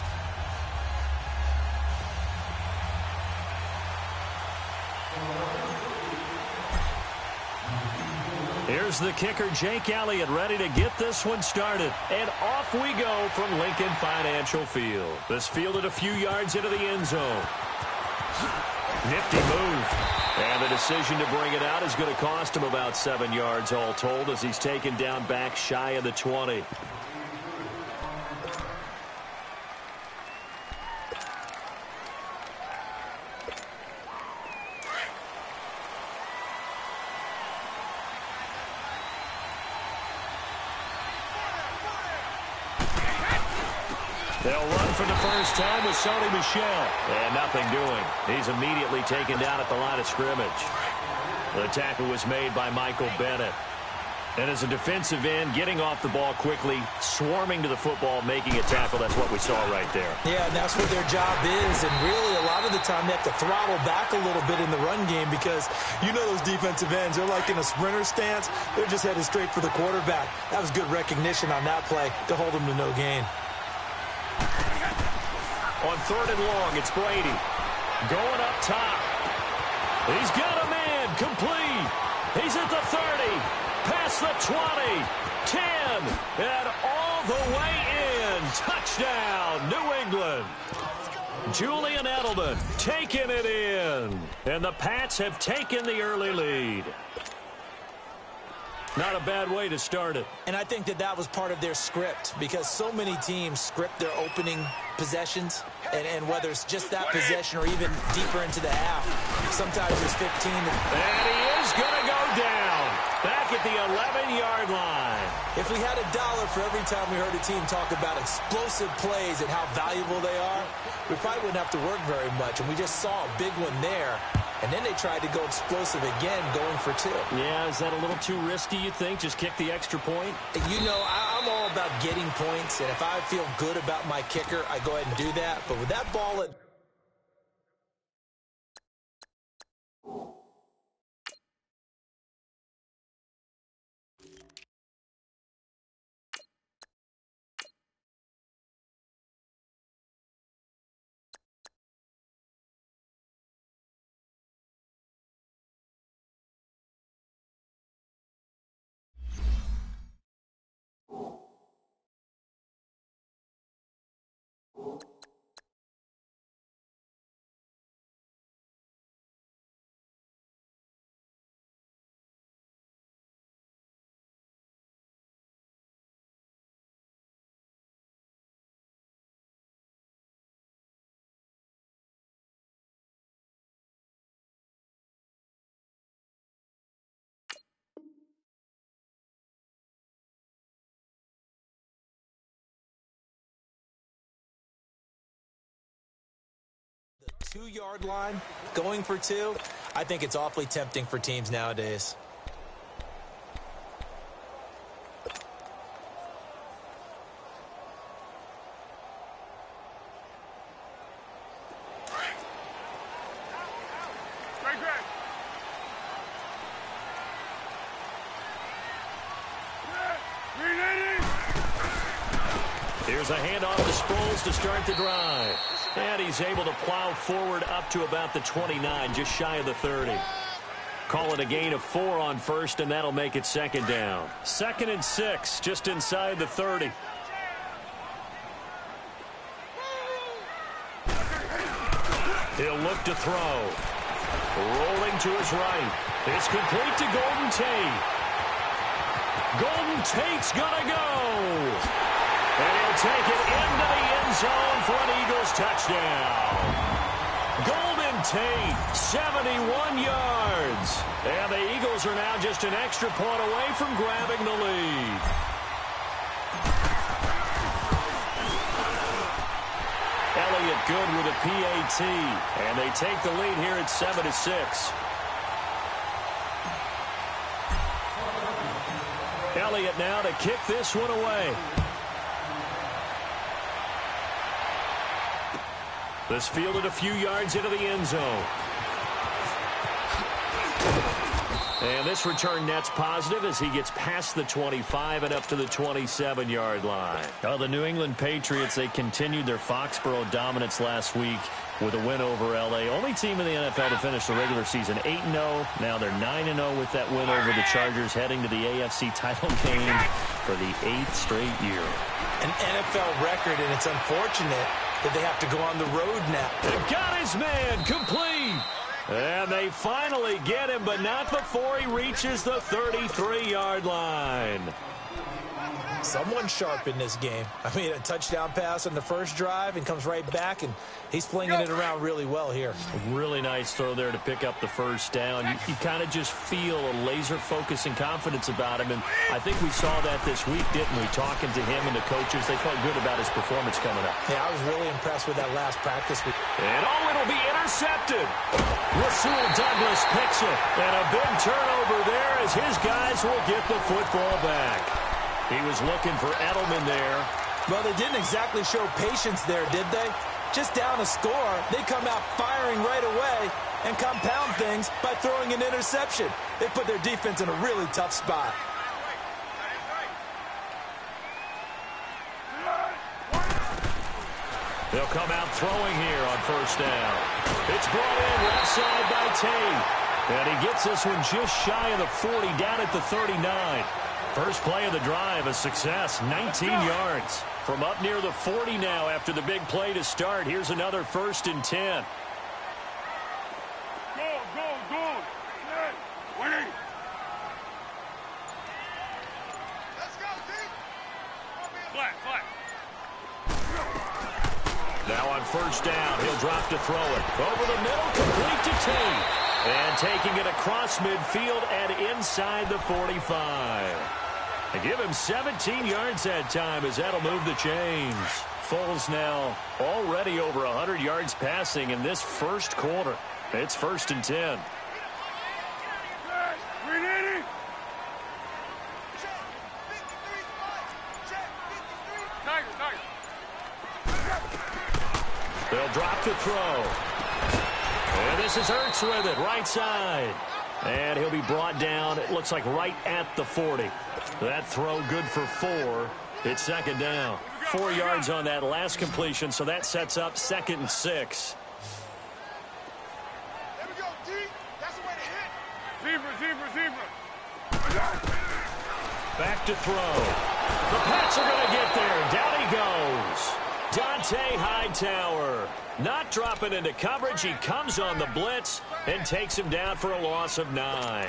S1: Here's the kicker, Jake Elliott, ready to get this one started. And off we go from Lincoln Financial Field. This fielded a few yards into the end zone. Nifty move. And the decision to bring it out is going to cost him about 7 yards all told as he's taken down back shy of the 20. They'll run for the first time with Sony Michel. And nothing doing. He's immediately taken down at the line of scrimmage. The tackle was made by Michael Bennett. And as a defensive end, getting off the ball quickly, swarming to the football, making a tackle, that's what we saw right there.
S2: Yeah, and that's what their job is. And really, a lot of the time, they have to throttle back a little bit in the run game because you know those defensive ends, they're like in a sprinter stance. They're just headed straight for the quarterback. That was good recognition on that play to hold them to no gain.
S1: On 3rd and long, it's Brady. Going up top. He's got a man complete. He's at the 30. Past the 20. 10. And all the way in. Touchdown, New England. Julian Edelman taking it in. And the Pats have taken the early lead. Not a bad way to start it.
S2: And I think that was part of their script because so many teams script their opening possessions, and whether it's just that possession or even deeper into the half, sometimes it's 15.
S1: And he is going to go down back at the 11-yard line.
S2: If we had $1 for every time we heard a team talk about explosive plays and how valuable they are, we probably wouldn't have to work very much, and we just saw a big one there. And then they tried to go explosive again, going for 2.
S1: Yeah, is that a little too risky, you think? Just kick the extra point?
S2: You know, I'm all about getting points, and if I feel good about my kicker, I go ahead and do that. But with that ball at the 2-yard line, going for 2, I think it's awfully tempting for teams nowadays.
S1: Here's a handoff to Sproles to start the drive. And he's able to plow forward up to about the 29, just shy of the 30. Call it a gain of 4 on first, and that'll make it 2nd down. 2nd and 6, just inside the 30. He'll look to throw. Rolling to his right. It's complete to Golden Tate. Golden Tate's gonna go. And he'll take it into the end zone for an Eagles touchdown. Golden Tate, 71 yards. And the Eagles are now just an extra point away from grabbing the lead. Elliott good with a PAT. And they take the lead here at 7-6. Elliott now to kick this one away. This fielded a few yards into the end zone. And this return net's positive as he gets past the 25 and up to the 27-yard line. Now the New England Patriots, they continued their Foxborough dominance last week with a win over L.A. Only team in the NFL to finish the regular season 8-0. Now they're 9-0 with that win over the Chargers, heading to the AFC title game for the 8th straight year.
S2: An NFL record, and it's unfortunate that they have to go on the road now.
S1: And got his man complete. And they finally get him, but not before he reaches the 33-yard line.
S2: Someone sharp in this game. I mean, a touchdown pass on the first drive and comes right back, and he's flinging it around really well here.
S1: A really nice throw there to pick up the first down. You kind of just feel a laser focus and confidence about him, and I think we saw that this week, didn't we? Talking to him and the coaches, they felt good about his performance coming up.
S2: Yeah, I was really impressed with that last practice week.
S1: And it'll be intercepted. Rasul Douglas picks it, and a big turnover there as his guys will get the football back. He was looking for Edelman there.
S2: Well, they didn't exactly show patience there, did they? Just down a score, they come out firing right away and compound things by throwing an interception. They put their defense in a really tough spot.
S1: They'll come out throwing here on first down. It's brought in left side by Tate. And he gets this one just shy of the 40, down at the 39. First play of the drive, a success, 19 yards. From up near the 40 now after the big play to start. Here's another 1st and 10.
S3: Go. Winning. Let's go, D. Flat.
S1: Now on first down, he'll drop to throw it. Over the middle, complete to Tate. And taking it across midfield and inside the 45. They give him 17 yards that time as that'll move the chains. Foles now already over 100 yards passing in this first quarter. It's 1st and 10. They'll drop to throw. And this is Ertz with it, right side. And he'll be brought down, it looks like right at the 40. That throw good for 4. It's 2nd down. 4 yards on that last completion, so that sets up 2nd and 6.
S3: There we go, D. That's the way to hit. Zebra.
S1: Back to throw. The Pats are going to get there. Down he goes. Dante Hightower not dropping into coverage. He comes on the blitz and takes him down for a loss of 9.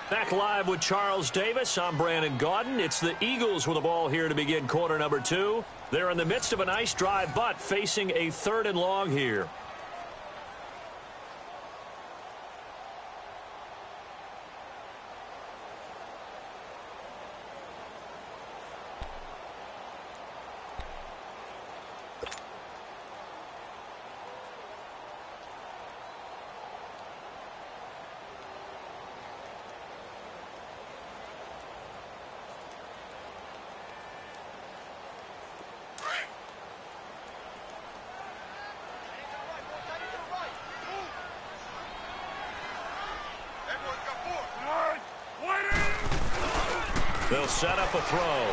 S1: Back live with Charles Davis. I'm Brandon Gaudin. It's the Eagles with the ball here to begin quarter number 2. They're in the midst of a nice drive, but facing a 3rd and long here. They'll set up a throw.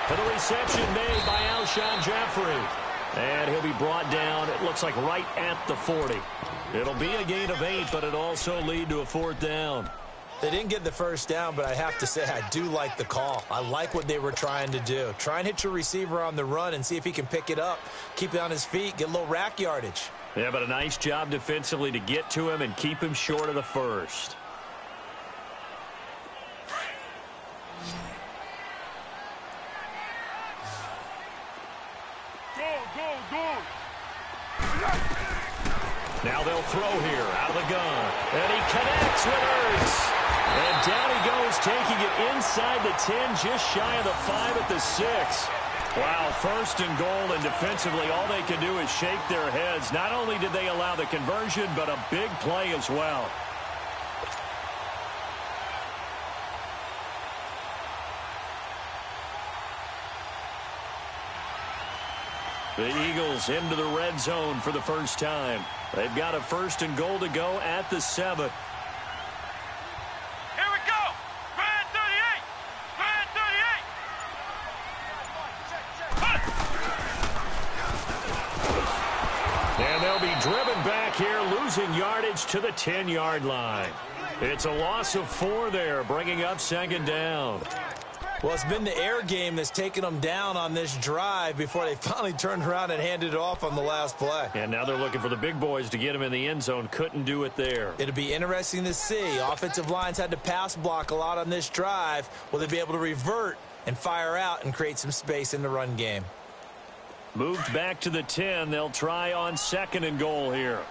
S1: To the reception made by Alshon Jeffrey. And he'll be brought down, it looks like right at the 40. It'll be a gain of 8, but it'll also lead to a 4th down.
S2: They didn't get the first down, but I have to say I do like the call. I like what they were trying to do. Try and hit your receiver on the run and see if he can pick it up. Keep it on his feet, get a little rack yardage.
S1: Yeah, but a nice job defensively to get to him and keep him short of the first. Now they'll throw here out of the gun. And he connects with Ertz. And down he goes, taking it inside the 10, just shy of the 5 at the 6. Wow, first and goal, and defensively all they can do is shake their heads. Not only did they allow the conversion, but a big play as well. The Eagles into the red zone for the first time. They've got a first and goal to go at the 7.
S3: Here we go. Red 38. Red 38.
S1: And they'll be driven back here, losing yardage to the 10-yard line. It's a loss of 4 there, bringing up second down.
S2: Well, it's been the air game that's taken them down on this drive before they finally turned around and handed it off on the last play.
S1: And now they're looking for the big boys to get him in the end zone. Couldn't do it there.
S2: It'll be interesting to see. Offensive lines had to pass block a lot on this drive. Will they be able to revert and fire out and create some space in the run game?
S1: Moved back to the 10. They'll try on second and goal here.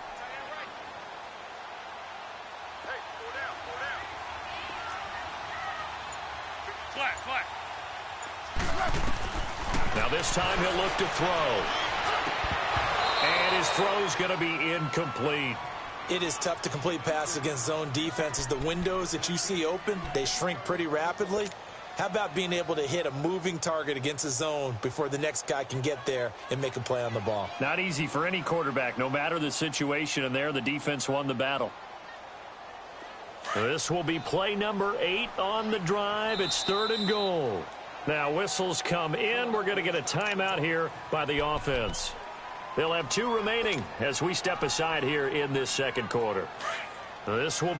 S1: Now this time he'll look to throw. And his throw's going to be incomplete.
S2: It is tough to complete passes against zone defenses. The windows that you see open, they shrink pretty rapidly. How about being able to hit a moving target against a zone before the next guy can get there and make a play on the ball?
S1: Not easy for any quarterback, no matter the situation, and there the defense won the battle. This will be play number 8 on the drive. It's third and goal. Now whistles come in. We're going to get a timeout here by the offense. They'll have 2 remaining as we step aside here in this second quarter. This will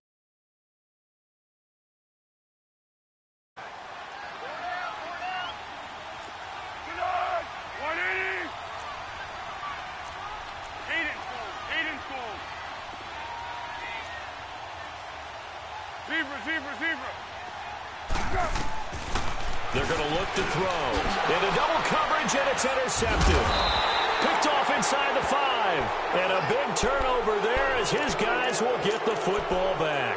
S1: They're going to look to throw. Into double coverage, and it's intercepted. Picked off inside the 5. And a big turnover there as his guys will get the football back.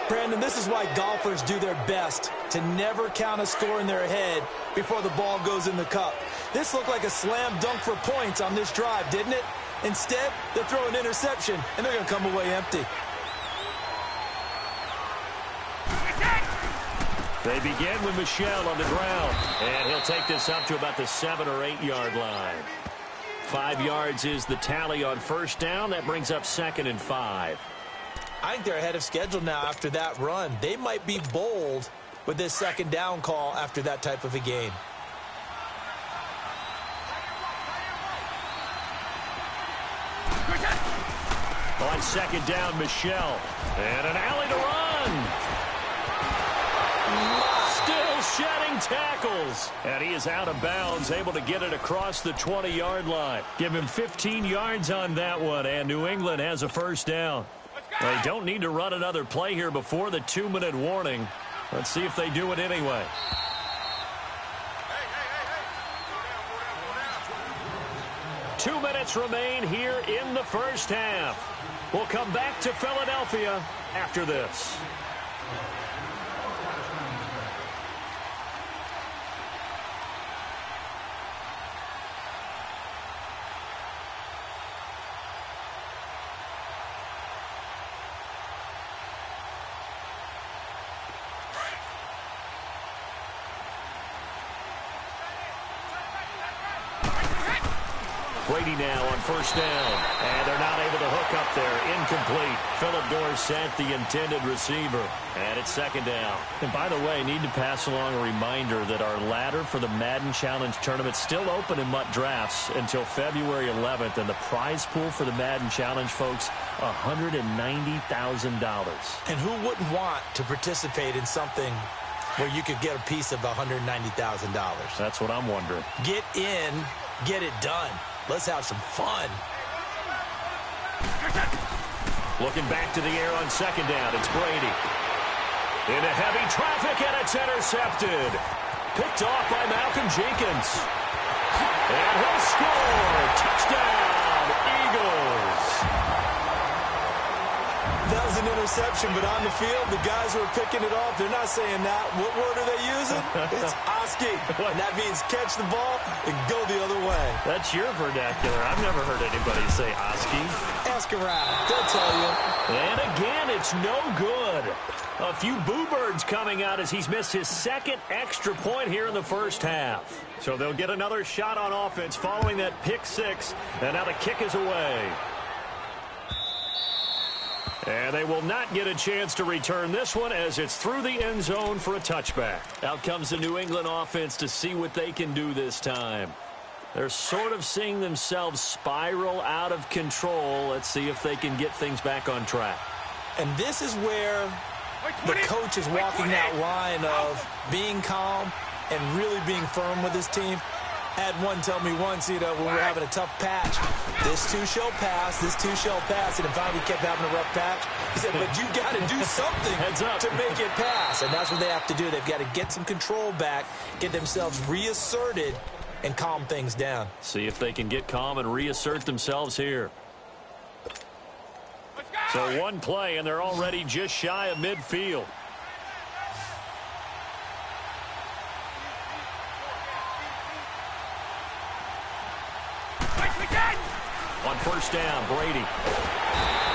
S2: Brandon, this is why golfers do their best to never count a score in their head before the ball goes in the cup. This looked like a slam dunk for points on this drive, didn't it? Instead, they throw an interception, and they're going to come away empty.
S1: They begin with Michel on the ground, and he'll take this up to about the 7 or 8 yard line. 5 yards is the tally on first down. That brings up second and 5.
S2: I think they're ahead of schedule now after that run. They might be bold with this second down call after that type of a game.
S1: On second down, Michel. And an alley to run. Still shedding tackles. And he is out of bounds, able to get it across the 20-yard line. Give him 15 yards on that one, and New England has a first down. They don't need to run another play here before the 2-minute warning. Let's see if they do it anyway. Hey. 2 minutes remain here in the first half. We'll come back to Philadelphia after this. Brady now on first down, and they're not able to hook up there. Incomplete. Philip Dorsett, the intended receiver, and it's second down. And by the way, need to pass along a reminder that our ladder for the Madden Challenge tournament still open in MUT Drafts until February 11th, and the prize pool for the Madden Challenge, folks, $190,000.
S2: And who wouldn't want to participate in something where you could get a piece of $190,000?
S1: That's what I'm wondering.
S2: Get in, get it done. Let's have some fun.
S1: Looking back to the air on second down. It's Brady. Into heavy traffic, and it's intercepted. Picked off by Malcolm Jenkins. And he'll score. Touchdown,
S2: an interception, but on the field, the guys who are picking it off, they're not saying that. What word are they using? It's Oski. And that means catch the ball and go the other way.
S1: That's your vernacular. I've never heard anybody say Oski.
S2: Ask around. They'll tell you.
S1: And again, it's no good. A few boo birds coming out as he's missed his second extra point here in the first half. So they'll get another shot on offense following that pick six. And now the kick is away. And they will not get a chance to return this one as it's through the end zone for a touchback. Out comes the New England offense to see what they can do this time. They're sort of seeing themselves spiral out of control. Let's see if they can get things back on track.
S2: And this is where the coach is walking that line of being calm and really being firm with his team. Had one tell me once, when we were having a tough patch, this too shall pass, this too shall pass, and finally kept having a rough patch. He said, but you got to do something to make it pass, and that's what they have to do. They've got to get some control back, get themselves reasserted, and calm things down.
S1: See if they can get calm and reassert themselves here. So one play, and they're already just shy of midfield. On first down, Brady.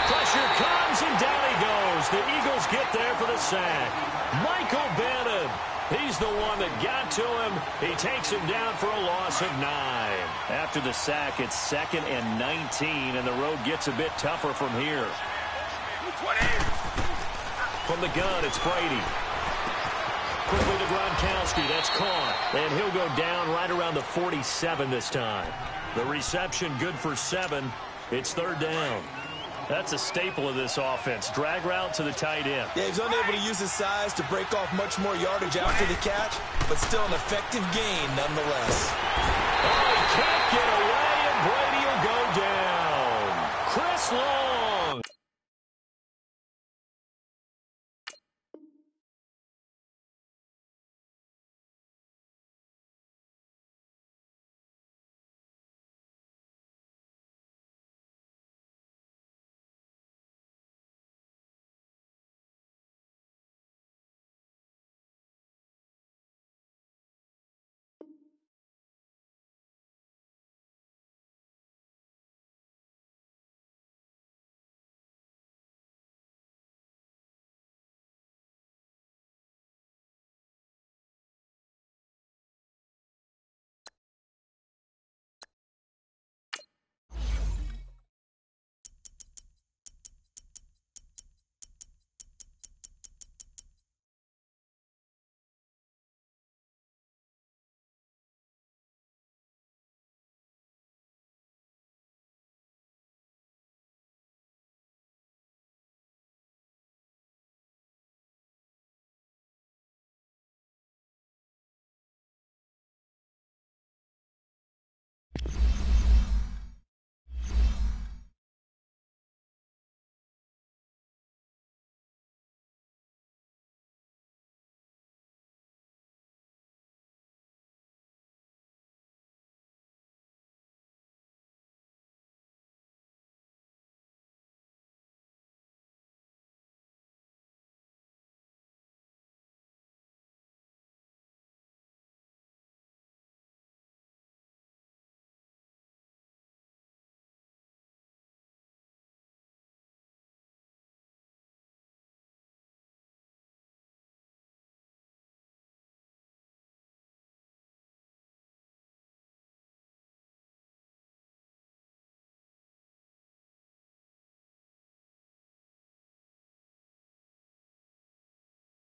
S1: Pressure comes, and down he goes. The Eagles get there for the sack. Michael Bannon. He's the one that got to him. He takes him down for a loss of 9. After the sack, it's 2nd and 19, and the road gets a bit tougher from here. From the gun, it's Brady. Quickly to Gronkowski. That's caught. And he'll go down right around the 47 this time. The reception good for 7. It's 3rd down. That's a staple of this offense. Drag route to the tight end.
S2: Yeah, he's unable to use his size to break off much more yardage after the catch, but still an effective gain nonetheless.
S1: Oh, he can't get away, and Brady will go down. Chris Long